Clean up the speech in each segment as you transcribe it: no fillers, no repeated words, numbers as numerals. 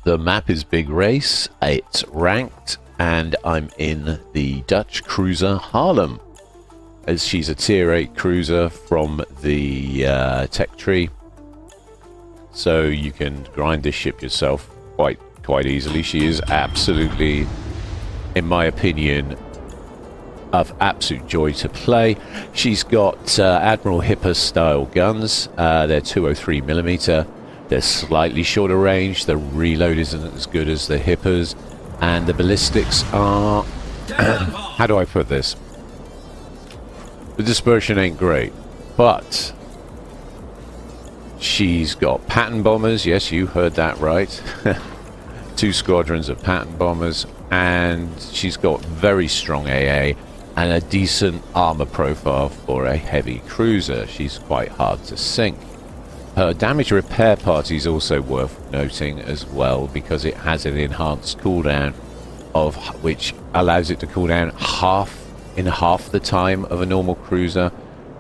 The map is Big Race, it's ranked, and I'm in the Dutch cruiser Haarlem, as she's a tier 8 cruiser from the tech tree. So you can grind this ship yourself quite easily. She is absolutely, in my opinion, of absolute joy to play. She's got Admiral Hipper style guns. They're 203mm. They're slightly shorter range. The reload isn't as good as the Hippers, and the ballistics are how do I put this? The dispersion ain't great, but she's got pattern bombers. Yes, you heard that right. 2 squadrons of pattern bombers, and she's got very strong AA and a decent armor profile for a heavy cruiser. She's quite hard to sink. Her damage repair party is also worth noting as well, because it has an enhanced cooldown of which allows it to cool down half the time of a normal cruiser,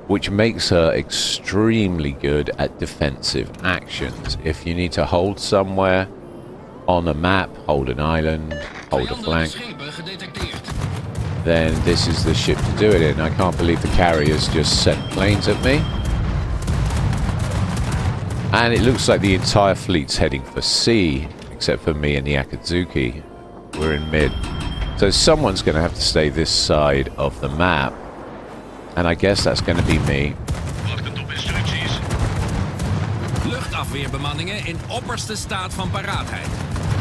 which makes her extremely good at defensive actions. If you need to hold somewhere on a map, hold an island, hold a flank, then this is the ship to do it in. I can't believe the carriers just sent planes at me. And it looks like the entire fleet's heading for C, except for me and the Akatsuki. We're in mid. So someone's going to have to stay this side of the map. And I guess that's going to be me. Luchtafweerbemanningen in opperste staat van paraatheid.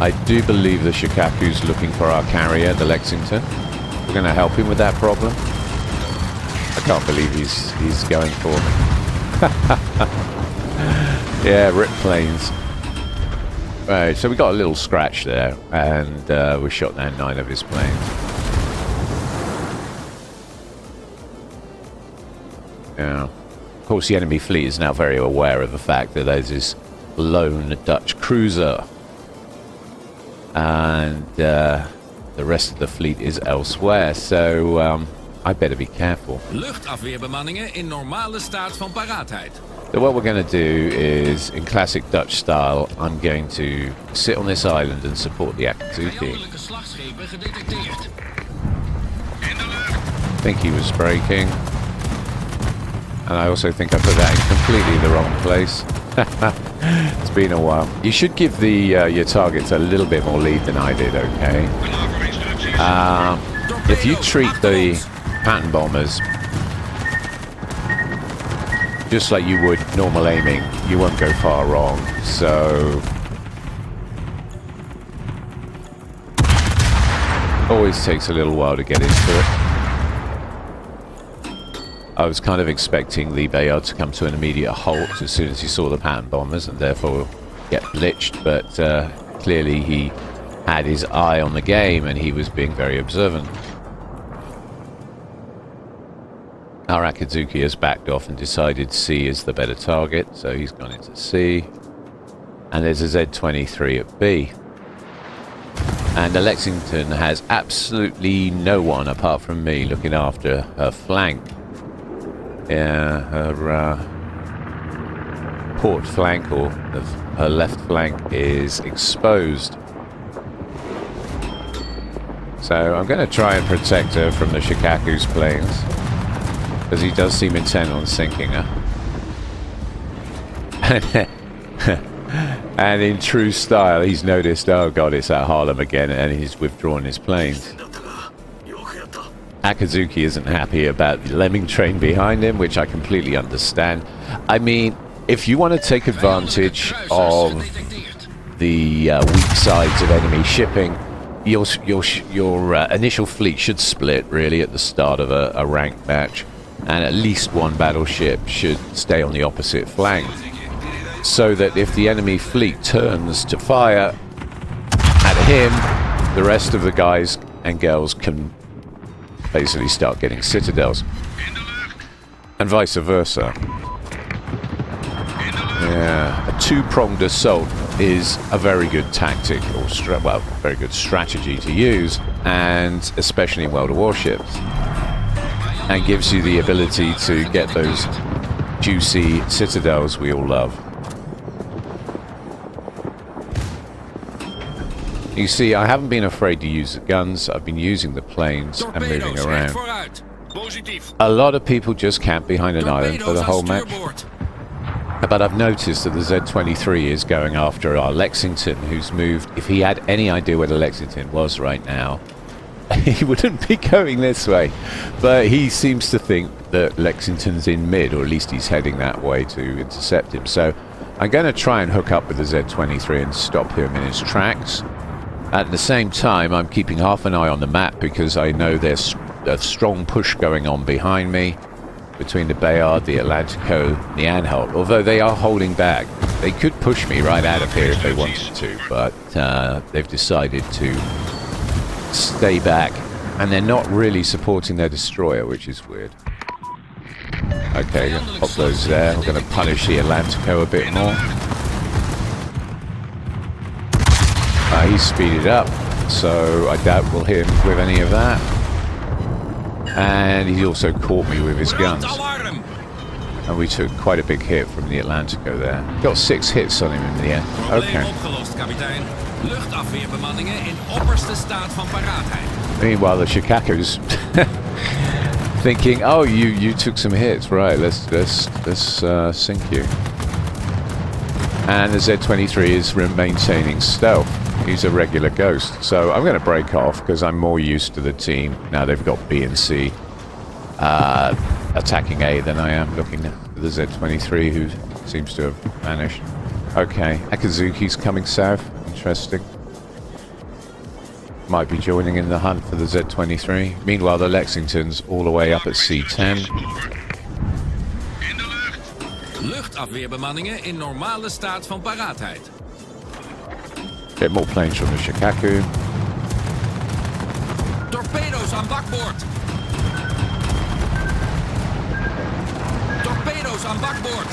I do believe the Shikaku's looking for our carrier, the Lexington. We're going to help him with that problem. I can't believe he's going for me. Yeah, rip planes. Right, so we got a little scratch there, and we shot down 9 of his planes. Yeah. Of course, the enemy fleet is now very aware of the fact that there's this lone Dutch cruiser, and the rest of the fleet is elsewhere, so I better be careful. Luchtafweerbemanningen in normale staat van paraatheid. So what we're going to do is, in classic Dutch style, I'm going to sit on this island and support the Akatsuki. I think he was braking. And I also think I put that in completely the wrong place. It's been a while. You should give the your targets a little bit more lead than I did, okay? If you treat the pattern bombers just like you would normal aiming, you won't go far wrong. So always takes a little while to get into it. I was kind of expecting the Bayard to come to an immediate halt as soon as he saw the pattern bombers and therefore get glitched, but clearly he had his eye on the game and he was being very observant. Our Akatsuki has backed off and decided C is the better target, so he's gone into C. And there's a Z-23 at B. And the Lexington has absolutely no one apart from me looking after her flank. Yeah, her port flank, or her left flank, is exposed. So I'm going to try and protect her from the Shikaku's planes, because he does seem intent on sinking her. And in true style, he's noticed, oh god, it's at Haarlem again, and he's withdrawn his planes. Akatsuki isn't happy about the lemming train behind him, which I completely understand. I mean, if you want to take advantage of the weak sides of enemy shipping, your initial fleet should split, really, at the start of a ranked match. And at least one battleship should stay on the opposite flank, so that if the enemy fleet turns to fire at him, the rest of the guys and girls can basically start getting citadels, and vice versa. Yeah, a two-pronged assault is a very good tactic, or well, very good strategy to use, and especially in World of Warships, and gives you the ability to get those juicy citadels we all love. You see, I haven't been afraid to use the guns. I've been using the planes and moving Torpedo's recht around. vooruit. Positief. A lot of people just camp behind an island for Torpedo's the aan whole match. stuurboord. But I've noticed that the Z-23 is going after our Lexington, who's moved. If he had any idea where the Lexington was right now, he wouldn't be going this way. But he seems to think that Lexington's in mid, or at least he's heading that way to intercept him. So I'm going to try and hook up with the Z-23 and stop him in his tracks. At the same time, I'm keeping half an eye on the map because I know there's a strong push going on behind me between the Bayard, the Atlantico, and the Anhalt. Although they are holding back. They could push me right out of here if they wanted to, but they've decided to stay back. And they're not really supporting their destroyer, which is weird. Okay, pop those there. We're going to punish the Atlantico a bit more. He's speeded up, so I doubt we'll hit him with any of that. And he also caught me with his guns. Alarm. And we took quite a big hit from the Atlantico there. Got 6 hits on him in the end. Probleem Okay. opgelost, kapitein. Luchtafweerbemanningen in opperste staat van paraatheid. Meanwhile, the Shikaku's thinking, "Oh, you took some hits, right? Let's sink you." And the Z-23 is maintaining stealth. He's a regular ghost, so I'm going to break off because I'm more used to the team now. They've got B and C attacking A than I am looking at the Z-23, who seems to have vanished. Okay, Akazuki's coming south. Interesting. Might be joining in the hunt for the Z-23. Meanwhile, the Lexington's all the way up at C-10. In de lucht. Luchtafweerbemanningen in normale staat van paraatheid. Get more planes from the Shikaku. Torpedo's aan bakboord. Torpedo's aan bakboord.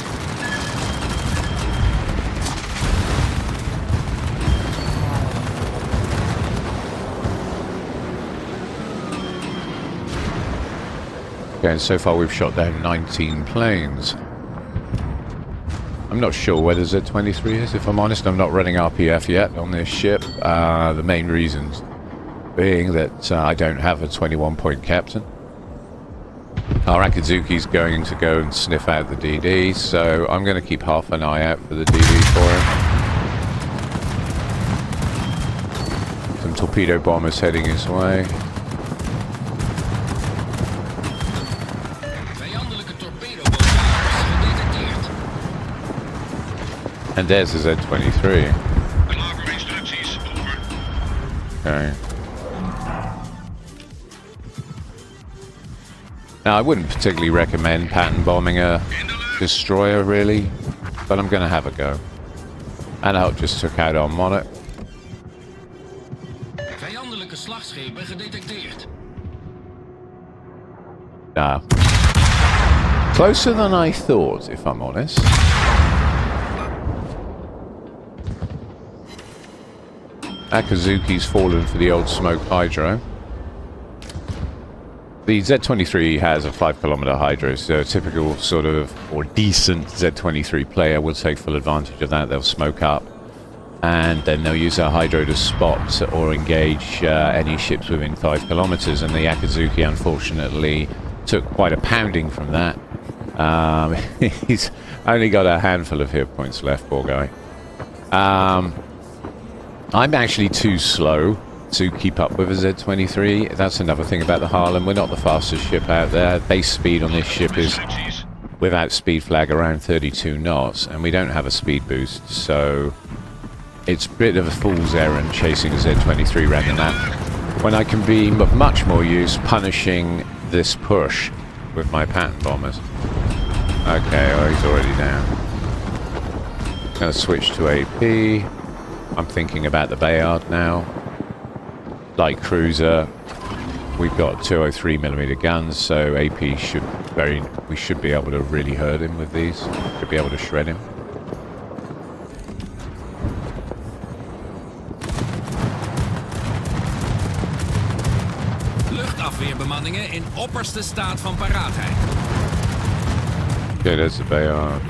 Okay, and so far we've shot down 19 planes. I'm not sure where the Z-23 is, if I'm honest. I'm not running RPF yet on this ship. The main reasons being that I don't have a 21-point captain. Our Akazuki's going to go and sniff out the DD, so I'm going to keep half an eye out for the DD for him. Some torpedo bombers heading his way. Vijandelijke torpedobootjagers gedetecteerd. And there's the Z-23. Klaar voor instructies. Over. Okay. Now, I wouldn't particularly recommend pattern bombing a destroyer, really, but I'm going to have a go. Anhalt just took out our Monarch. Vijandelijke slagschepen gedetecteerd. Nah. Closer than I thought, if I'm honest. Akazuki's fallen for the old smoke hydro. The Z-23 has a 5-kilometer hydro, so a typical sort of, or decent Z-23 player will take full advantage of that. They'll smoke up, and then they'll use their hydro to spot or engage any ships within 5 kilometers, and the Akazuki, unfortunately, took quite a pounding from that. He's only got a handful of hit points left, poor guy. I'm actually too slow to keep up with a Z-23. That's another thing about the Haarlem. We're not the fastest ship out there. Base speed on this ship is, without speed flag, around 32 knots, and we don't have a speed boost, so it's a bit of a fool's errand chasing a Z-23 around the map, when I can be of much more use punishing this push with my pattern bombers. Okay, oh, he's already down. Gonna switch to AP. I'm thinking about the Bayard now. Light cruiser. We've got 203mm guns, so AP should we should be able to really hurt him with these. Should be able to shred him. Luchtafweerbemanningen in opperste staat van paraatheid. Okay, there's the Bayard.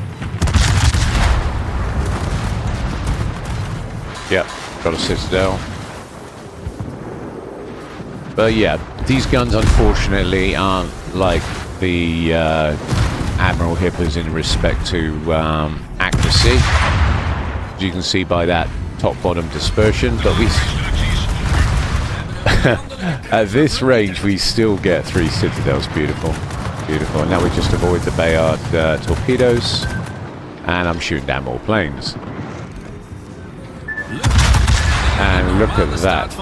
Yep, got a Citadel. But yeah, these guns unfortunately aren't like the Admiral Hippers in respect to accuracy, as you can see by that top-bottom dispersion. But we, at this range, we still get 3 Citadels. Beautiful, beautiful. And now we just avoid the Bayard torpedoes, and I'm shooting down more planes. And look at that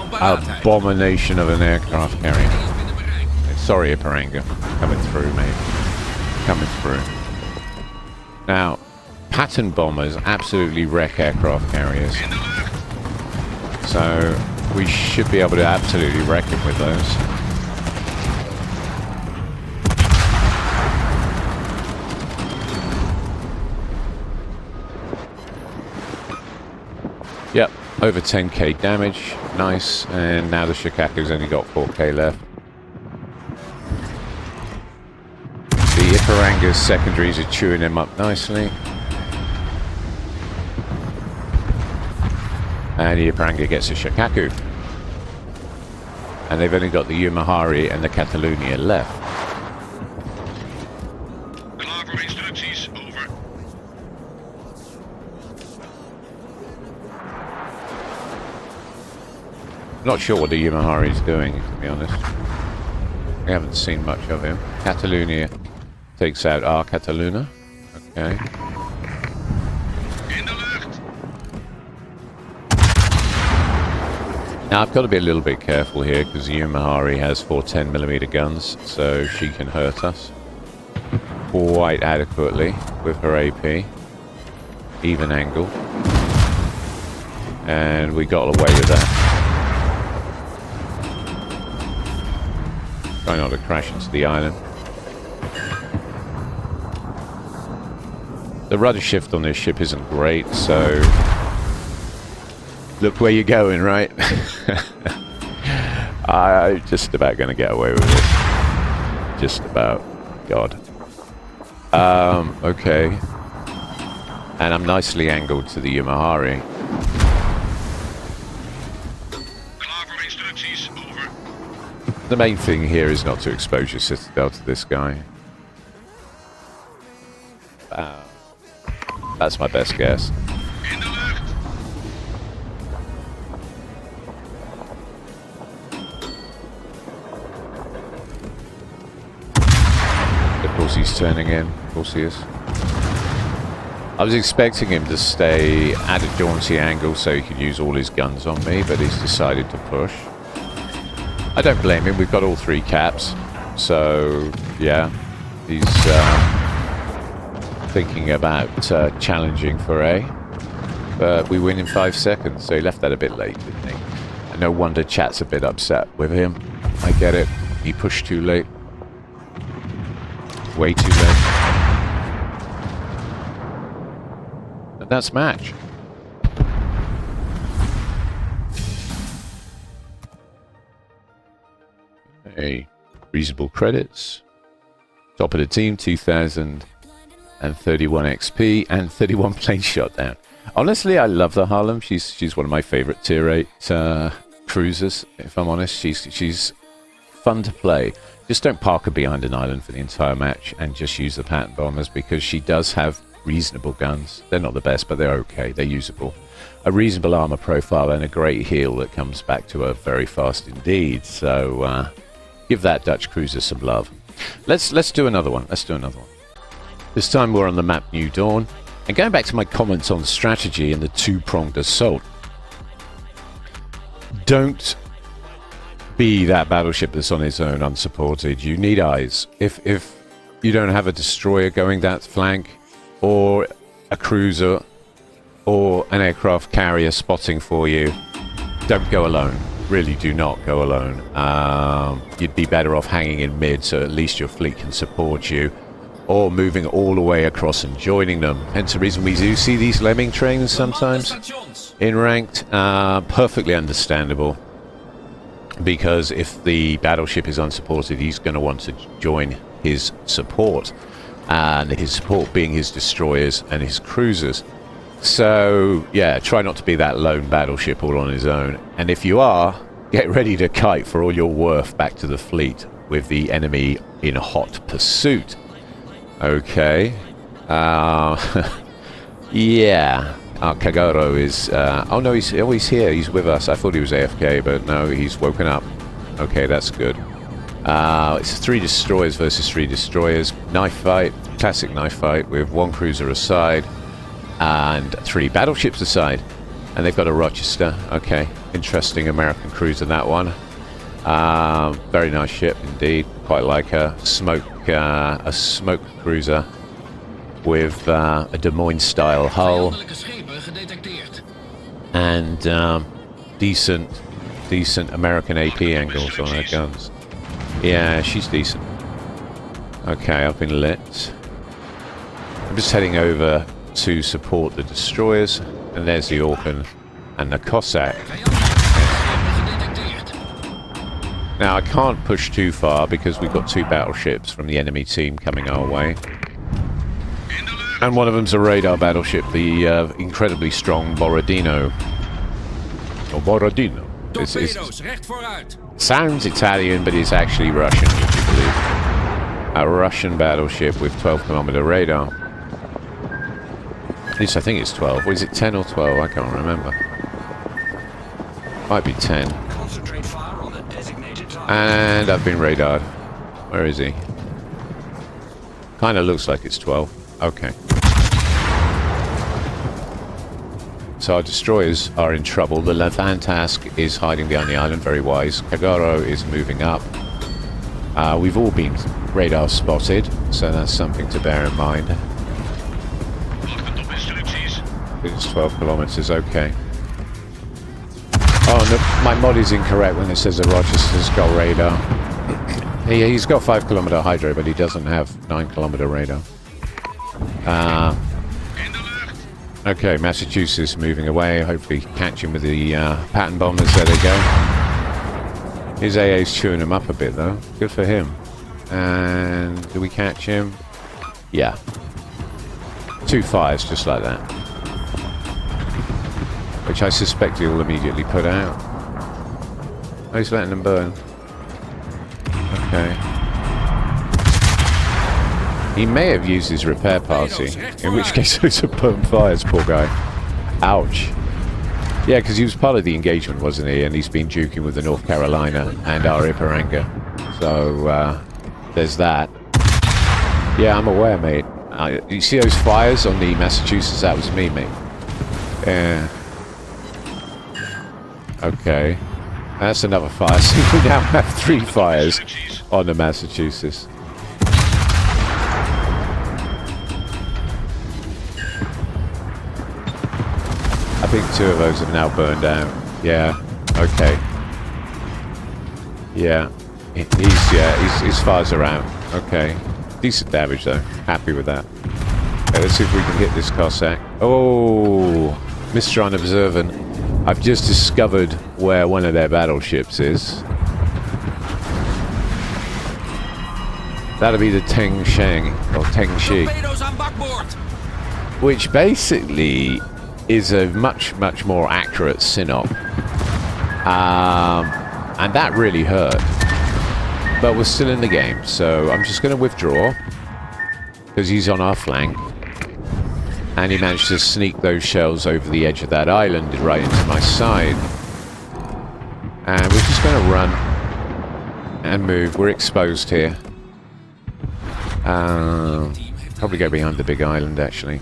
abomination of an aircraft carrier. Sorry, Iparanga. Coming through, mate. Coming through. Now, pattern bombers absolutely wreck aircraft carriers. So, we should be able to absolutely wreck them with those. Yep. Over 10k damage, nice, and now the Shikaku's only got 4k left. The Iparanga's secondaries are chewing him up nicely. And the Iparanga gets a Shikaku. And they've only got the Umahari and the Catalunya left. Klaar voor instructies, over. Not sure what the Umahari is doing, to be honest. We haven't seen much of him. Catalunya takes out our Cataluna. Okay. In de lucht. Now I've got to be a little bit careful here because the Umahari has 4 10mm guns, so she can hurt us quite adequately with her AP. Even angle. And we got away with that. Try not to crash into the island. The rudder shift on this ship isn't great, so look where you're going, right? I'm just about going to get away with it. Just about. God. Okay. And I'm nicely angled to the Umahari. The main thing here is not to expose your Citadel to this guy. That's my best guess. Of course he's turning in. Of course he is. I was expecting him to stay at a jaunty angle so he could use all his guns on me, but he's decided to push. I don't blame him, we've got all 3 caps, so yeah, he's thinking about challenging for A, but we win in 5 seconds, so he left that a bit late, didn't he? And no wonder chat's a bit upset with him. I get it, he pushed too late. Way too late. And that's match. Reasonable credits. Top of the team, 2,031 XP and 31 planes shot down. Honestly, I love the Haarlem. She's one of my favorite tier 8 cruisers. If I'm honest, she's fun to play. Just don't park her behind an island for the entire match and just use the pattern bombers because she does have reasonable guns. They're not the best, but they're okay. They're usable. A reasonable armor profile and a great heel that comes back to her very fast indeed. So. Give that Dutch cruiser some love. Let's do another one. Let's do another one. This time we're on the map New Dawn. And going back to my comments on strategy and the 2-pronged assault. Don't be that battleship that's on its own unsupported. You need eyes. If you don't have a destroyer going that flank, or a cruiser, or an aircraft carrier spotting for you, don't go alone. Really do not go alone. You'd be better off hanging in mid so at least your fleet can support you, or moving all the way across and joining them. Hence the reason we do see these lemming trains sometimes in ranked. Perfectly understandable, because if the battleship is unsupported, he's going to want to join his support, and his support being his destroyers and his cruisers. So yeah, try not to be that lone battleship all on his own, and if you are, Get ready to kite for all your worth back to the fleet with the enemy in hot pursuit. Okay. Yeah. Kagoro is... oh no, he's here. He's with us. I thought he was AFK, but no, he's woken up. Okay, that's good. It's 3 destroyers versus 3 destroyers. Knife fight. Classic knife fight with 1 cruiser aside and 3 battleships aside. And they've got a Rochester. Okay. Interesting American cruiser, that one. Very nice ship indeed. Quite like her. A smoke cruiser with a Des Moines style hull. And decent American AP angles on her guns. Yeah, she's decent. Okay, I've been lit. I'm just heading over to support the destroyers. And there's the Orkan and the Cossack. Now, I can't push too far because we've got 2 battleships from the enemy team coming our way. And one of them's a radar battleship, the incredibly strong Borodino. Or Borodino. Sounds Italian, but it's actually Russian, would you believe? A Russian battleship with 12-kilometer radar. At least I think it's 12. Was it 10 or 12? I can't remember. Might be 10. And I've been radared. Where is he? Kind of looks like it's 12. Okay. So our destroyers are in trouble. The Levantask is hiding behind the island, very wise. Kagoro is moving up. We've all been radar spotted, so that's something to bear in mind. It's 12 kilometers, okay. Oh, no, my mod is incorrect when it says the Rochester's got radar. He's got 5-kilometer hydro, but he doesn't have 9-kilometer radar. Okay, Massachusetts moving away. Hopefully catch him with the pattern bombers. There they go. His AA's chewing him up a bit, though. Good for him. And do we catch him? Yeah. 2 fires, just like that. Which I suspect he'll immediately put out. Oh, he's letting them burn. Okay. He may have used his repair party, in which case those are burn fires, poor guy. Ouch. Yeah, because he was part of the engagement, wasn't he? And he's been duking with the North Carolina and our Iparanga. So, there's that. Yeah, I'm aware, mate. You see those fires on the Massachusetts? That was me, mate. Yeah. Okay. That's another fire. So we now have 3 fires on the Massachusetts. I think 2 of those have now burned out. Yeah. Okay. Yeah. His fires are out. Okay. Decent damage though. Happy with that. Okay, let's see if we can hit this Cossack. Oh, Mr. Unobservant. I've just discovered where one of their battleships is. That'll be the Teng Sheng, or Teng Shi. Which basically is a much more accurate synop. And that really hurt. But we're still in the game, so I'm just going to withdraw. Because he's on our flank. And he managed to sneak those shells over the edge of that island right into my side. And we're just going to run and move. We're exposed here. Probably go behind the big island, actually.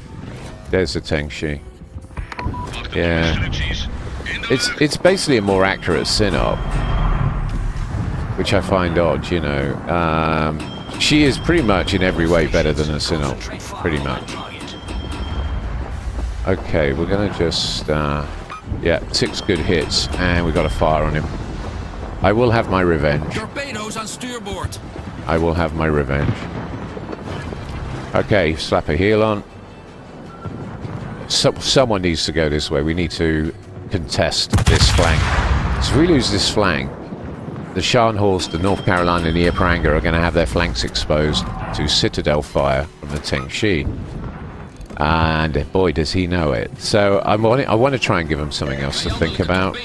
There's the Teng Shi. Yeah. It's basically a more accurate synop. Which I find odd, you know. She is pretty much in every way better than a synop. Pretty much. Okay, we're going to just... yeah, 6 good hits, and we got a fire on him. I will have my revenge. Torpedoes on stuurboord. I will have my revenge. Okay, slap a heel on. Someone needs to go this way. We need to contest this flank. So if we lose this flank, the Scharnhorst, the North Carolina, and the Iparanga are going to have their flanks exposed to citadel fire from the Teng Shi. And boy, does he know it. So I want to try and give him something else to think about.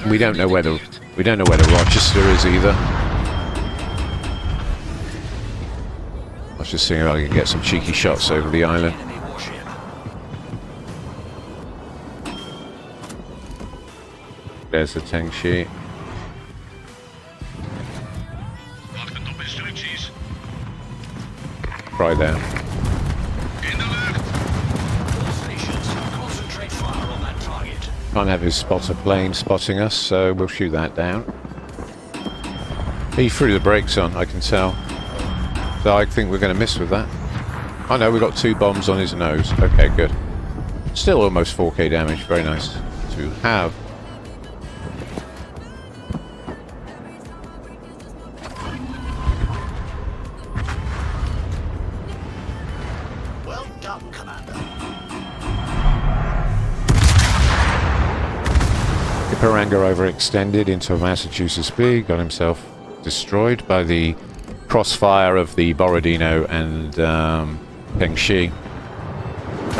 We don't know whether We don't know where the Rochester is either. I was just seeing if I can get some cheeky shots over the island. Enemy warship. There's the Tengshi. Wachten op instructies. Right there. In de lucht. All stations, concentrate fire on that target. Can't have his spotter plane spotting us, so we'll shoot that down. He threw the brakes on, I can tell. So I think we're going to miss with that. Oh no, we got 2 bombs on his nose. Okay, good. Still almost 4k damage. Very nice to have. Well done, Commander. Iparanga overextended into Massachusetts B, got himself destroyed by the crossfire of the Borodino and Pengshi.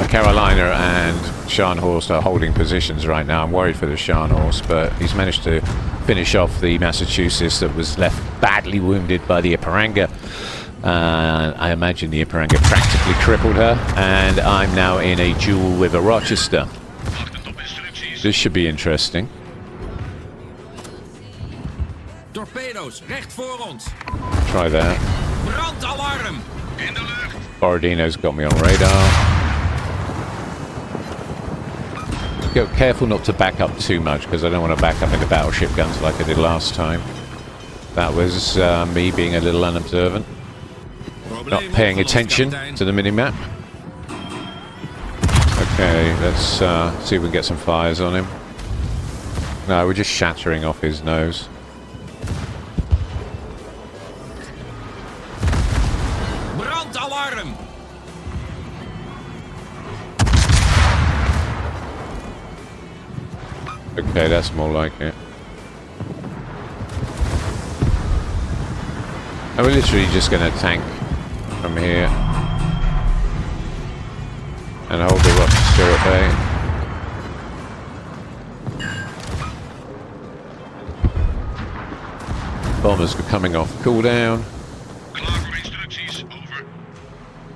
Carolina and Scharnhorst are holding positions right now. I'm worried for the Scharnhorst, but he's managed to finish off the Massachusetts that was left badly wounded by the Iparanga. I imagine the Iparanga practically crippled her, and I'm now in a duel with a Rochester. Wachten op instructies. This should be interesting. Torpedo's, recht voor ons. Try that. Brandalarm. In de lucht. Borodino's got me on radar. Go careful not to back up too much, because I don't want to back up into battleship guns like I did last time. That was me being a little unobservant, not paying attention to the minimap. Okay, let's see if we can get some fires on him. No, we're just shattering off his nose. Brandalarm. Okay, that's more like it. And we're literally just going to tank from here and hold the Rochester at bay. Bombers are coming off cooldown, Klaar voor instructies. Over.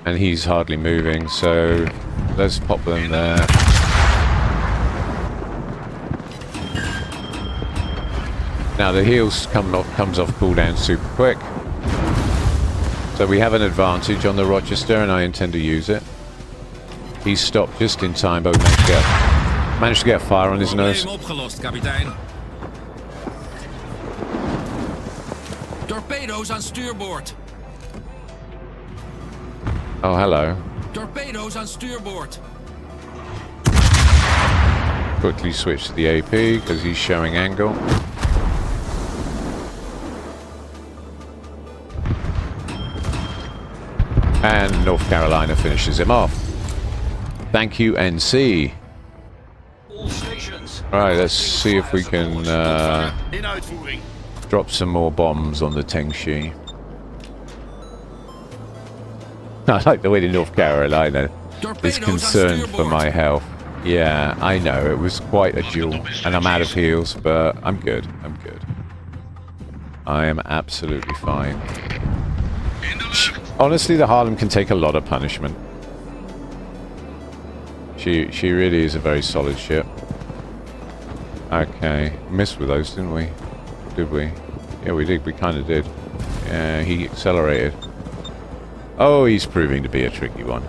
and he's hardly moving, so let's pop them there. Now the heels comes off cooldown super quick, so we have an advantage on the Rochester, and I intend to use it. He's stopped just in time, but we managed to get fire on his nose. Probleem opgelost, kapitein. Torpedo's aan stuurboord. Oh, hello. Torpedo's aan stuurboord. Quickly switch to the AP because he's showing angle. And North Carolina finishes him off. Thank you, NC. All stations. Right, let's see if we can In uitvoering. drop some more bombs on the Tengshi. I like the way the North Carolina is concerned for my health. Yeah, I know, it was quite a duel, and I'm out of heals, but I'm good, I'm good. I am absolutely fine. In de lucht. Honestly, the Haarlem can take a lot of punishment. She really is a very solid ship. Okay, missed with those, didn't we? Did we? Yeah, we did. We kind of did. Yeah, he accelerated. Oh, he's proving to be a tricky one.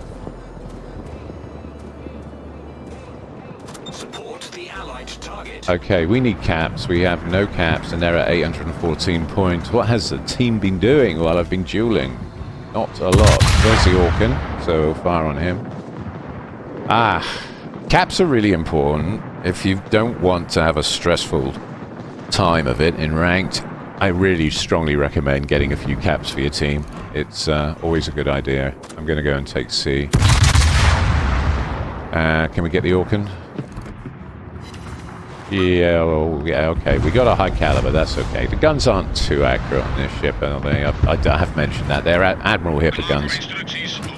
Support the allied target. Okay, we need caps. We have no caps, and they're at 814 points. What has the team been doing while I've been dueling? Not a lot. There's the Orkan, so fire on him. Ah, caps are really important. If you don't want to have a stressful time of it in ranked, I really strongly recommend getting a few caps for your team. It's always a good idea. I'm going to go and take C. Can we get the Orkan? Yeah, well, yeah, okay. We got a high caliber, that's okay. The guns aren't too accurate on this ship, are they? I have mentioned that. They're Admiral Hipper Klaar voor guns. instructies. Over.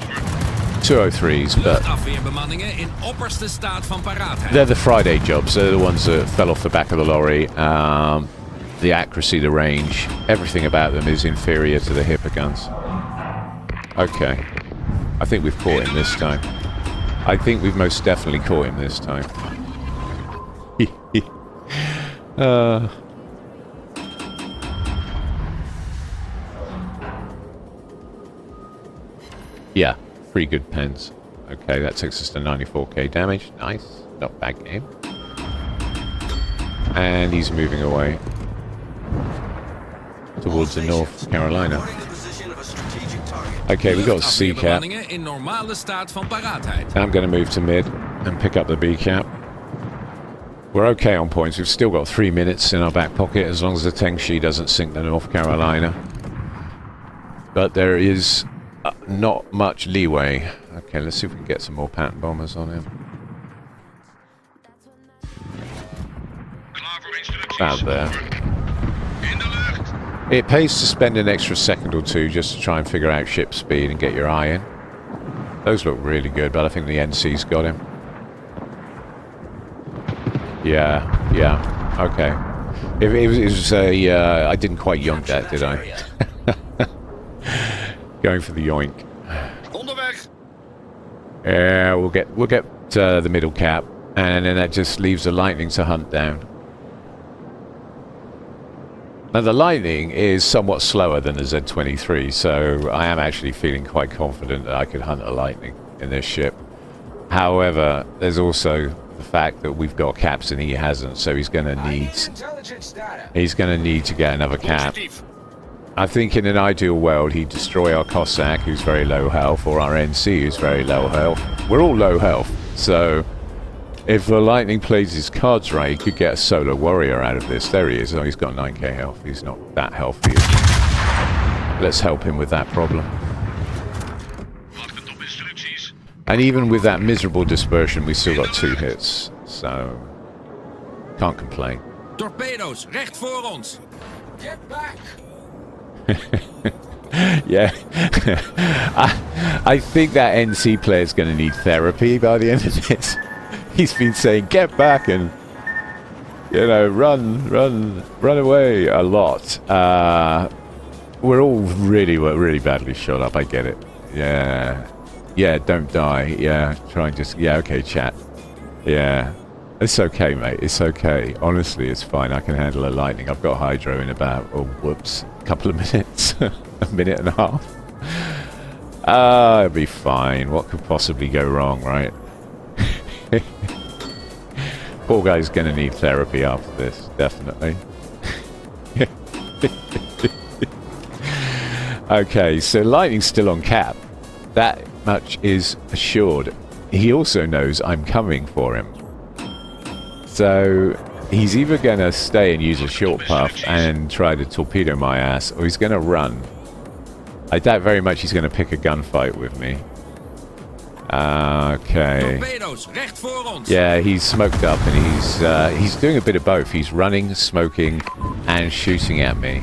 203s, but Luchtafweerbemanningen in opperste staat van paraatheid. they're the Friday jobs. They're the ones that fell off the back of the lorry. the accuracy, the range, everything about them is inferior to the Hipper guns. Okay. I think we've caught him this time. I think we've most definitely caught him this time. Yeah, 3 good pens. Okay, that takes us to 94k damage. Nice. Not bad game. And he's moving away towards the North Carolina. Okay, we got C cap. in normale staat van paraatheid. I'm going to move to mid and pick up the B cap. We're okay on points. We've still got 3 minutes in our back pocket as long as the Tengshi doesn't sink the North Carolina. But there is not much leeway. Okay, let's see if we can get some more pattern bombers on him. About there. It pays to spend an extra second or two just to try and figure out ship speed and get your eye in. Those look really good, but I think the NC's got him. Yeah, okay. It was a... I didn't quite yoink that, did I? Going for the yoink. Onderweg. Yeah, we'll get the middle cap, and then that just leaves the Lightning to hunt down. Now the Lightning is somewhat slower than the Z-23, so I am actually feeling quite confident that I could hunt a Lightning in this ship. However, there's also the fact that we've got caps and he hasn't, so he's going to need to get another cap. I think in an ideal world he'd destroy our Cossack, who's very low health, or our NC, who's very low health. We're all low health, so if the Lightning plays his cards right, he could get a solo warrior out of this. There he is. Oh, he's got 9k health. He's not that healthy. Let's help him with that problem. And even with that miserable dispersion, we still got 2 hits. So, can't complain. Torpedo's, recht voor ons. Get back. Yeah. I think that NC player is going to need therapy by the end of this. He's been saying, get back and, you know, run away a lot. We're all really badly shot up. I get it. Yeah, don't die. Yeah, try and just, yeah, okay, chat. Yeah, it's okay, mate. It's okay. Honestly, it's fine. I can handle a Lightning. I've got Hydro in about, oh, whoops, a couple of minutes. A minute and a half. It'll be fine. What could possibly go wrong, right? Poor guy's gonna need therapy after this, definitely. Okay, so Lightning's still on cap. That much is assured. He also knows I'm coming for him. So he's either gonna stay and use a short puff and try to torpedo my ass, or he's gonna run. I doubt very much he's gonna pick a gunfight with me. Okay. Yeah, he's smoked up and he's doing a bit of both. He's running, smoking, and shooting at me.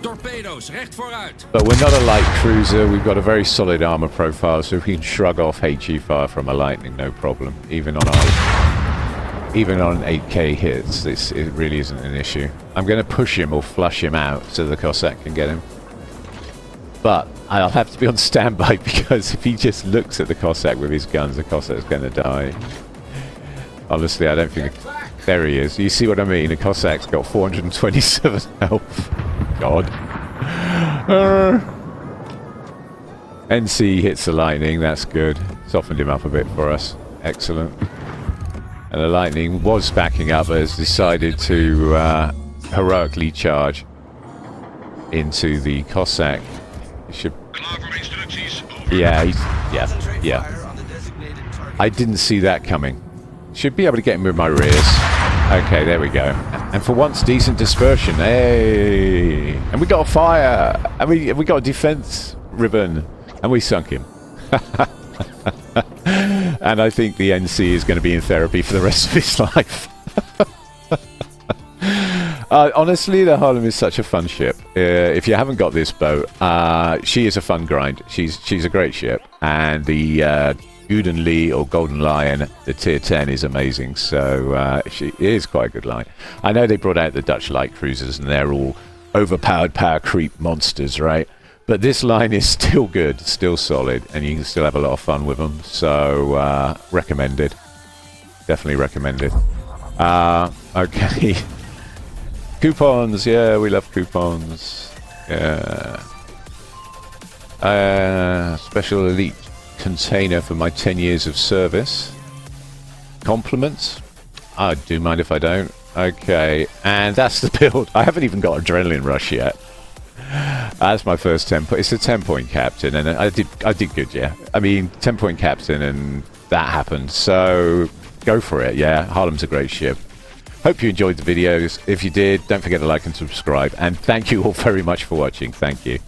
Torpedo's, recht vooruit. But we're not a light cruiser. We've got a very solid armor profile, so if we can shrug off HE fire from a Lightning, no problem. Even on 8k hits, it really isn't an issue. I'm going to push him or flush him out so the Cossack can get him. But I'll have to be on standby because if he just looks at the Cossack with his guns, the Cossack's going to die. Honestly, I don't think... There he is. You see what I mean? The Cossack's got 427 health. God. NC hits the Lightning. That's good. Softened him up a bit for us. Excellent. And the Lightning was backing up, but has decided to heroically charge into the Cossack. Should... Yeah. I didn't see that coming. Should be able to get him with my rears. Okay, there we go. And for once, decent dispersion. Hey! And we got a fire! And we got a defense ribbon. And we sunk him. And I think the NC is going to be in therapy for the rest of his life. Honestly, the Haarlem is such a fun ship. If you haven't got this boat, she is a fun grind. She's a great ship. And the Guden Lee or Golden Lion, the tier 10 is amazing. So she is quite a good line. I know they brought out the Dutch light cruisers and they're all overpowered power creep monsters, right? But this line is still good, still solid, and you can still have a lot of fun with them. So recommended. Definitely recommended. Okay. Coupons, yeah, we love coupons. Yeah. Special elite container for my 10 years of service. Compliments? I do mind if I don't. Okay, and that's the build. I haven't even got Adrenaline Rush yet. That's my first 10 point. It's a 10-point captain, and I did good, yeah. I mean, 10-point captain, and that happened. So go for it, yeah. Haarlem's a great ship. Hope you enjoyed the videos. If you did, don't forget to like and subscribe. And thank you all very much for watching. Thank you.